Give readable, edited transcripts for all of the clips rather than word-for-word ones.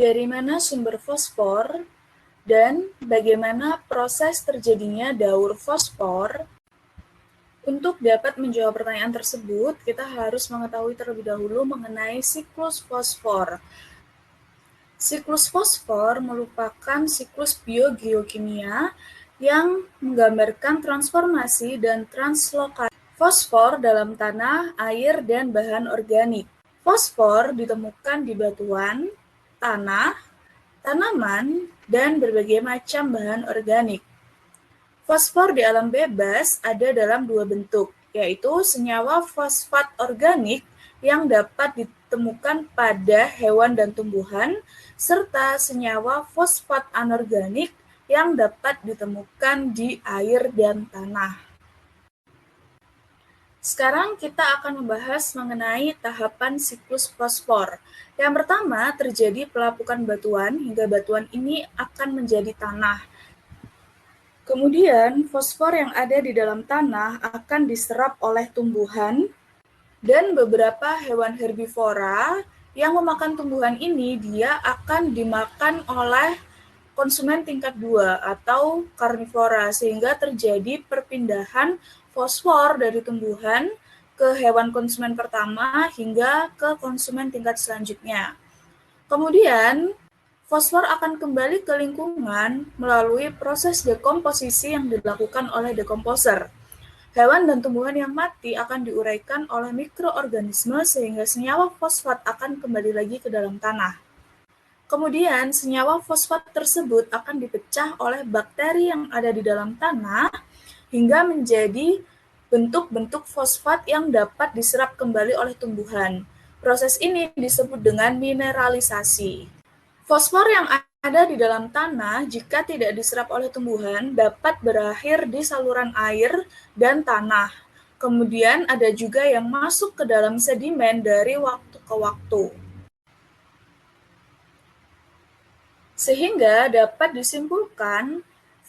Dari mana sumber fosfor dan bagaimana proses terjadinya daur fosfor? Untuk dapat menjawab pertanyaan tersebut, kita harus mengetahui terlebih dahulu mengenai siklus fosfor. Siklus fosfor merupakan siklus biogeokimia yang menggambarkan transformasi dan translokasi fosfor dalam tanah, air, dan bahan organik. Fosfor ditemukan di batuan, tanah, tanaman, dan berbagai macam bahan organik. Fosfor di alam bebas ada dalam dua bentuk, yaitu senyawa fosfat organik yang dapat ditemukan pada hewan dan tumbuhan, serta senyawa fosfat anorganik yang dapat ditemukan di air dan tanah. Sekarang kita akan membahas mengenai tahapan siklus fosfor. Yang pertama, terjadi pelapukan batuan hingga batuan ini akan menjadi tanah. Kemudian, fosfor yang ada di dalam tanah akan diserap oleh tumbuhan dan beberapa hewan herbivora yang memakan tumbuhan ini, dia akan dimakan oleh konsumen tingkat 2 atau karnivora, sehingga terjadi perpindahan fosfor dari tumbuhan ke hewan konsumen pertama hingga ke konsumen tingkat selanjutnya. Kemudian, fosfor akan kembali ke lingkungan melalui proses dekomposisi yang dilakukan oleh dekomposer. Hewan dan tumbuhan yang mati akan diuraikan oleh mikroorganisme sehingga senyawa fosfat akan kembali lagi ke dalam tanah. Kemudian, senyawa fosfat tersebut akan dipecah oleh bakteri yang ada di dalam tanah hingga menjadi bentuk-bentuk fosfat yang dapat diserap kembali oleh tumbuhan. Proses ini disebut dengan mineralisasi. Fosfor yang ada di dalam tanah jika tidak diserap oleh tumbuhan dapat berakhir di saluran air dan tanah. Kemudian ada juga yang masuk ke dalam sedimen dari waktu ke waktu. Sehingga dapat disimpulkan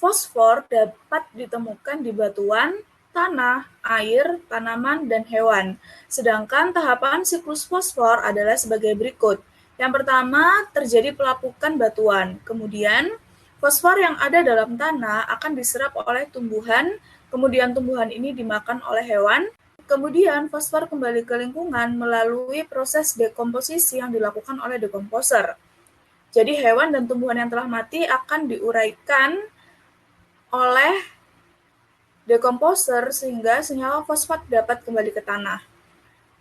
fosfor dapat ditemukan di batuan, tanah, air, tanaman, dan hewan. Sedangkan tahapan siklus fosfor adalah sebagai berikut. Yang pertama, terjadi pelapukan batuan. Kemudian, fosfor yang ada dalam tanah akan diserap oleh tumbuhan, kemudian tumbuhan ini dimakan oleh hewan, kemudian fosfor kembali ke lingkungan melalui proses dekomposisi yang dilakukan oleh dekomposer. Jadi hewan dan tumbuhan yang telah mati akan diuraikan oleh dekomposer sehingga senyawa fosfat dapat kembali ke tanah.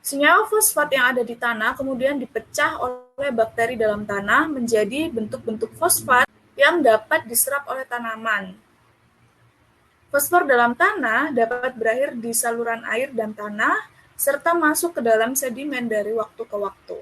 Senyawa fosfat yang ada di tanah kemudian dipecah oleh bakteri dalam tanah menjadi bentuk-bentuk fosfat yang dapat diserap oleh tanaman. Fosfor dalam tanah dapat berakhir di saluran air dan tanah, serta masuk ke dalam sedimen dari waktu ke waktu.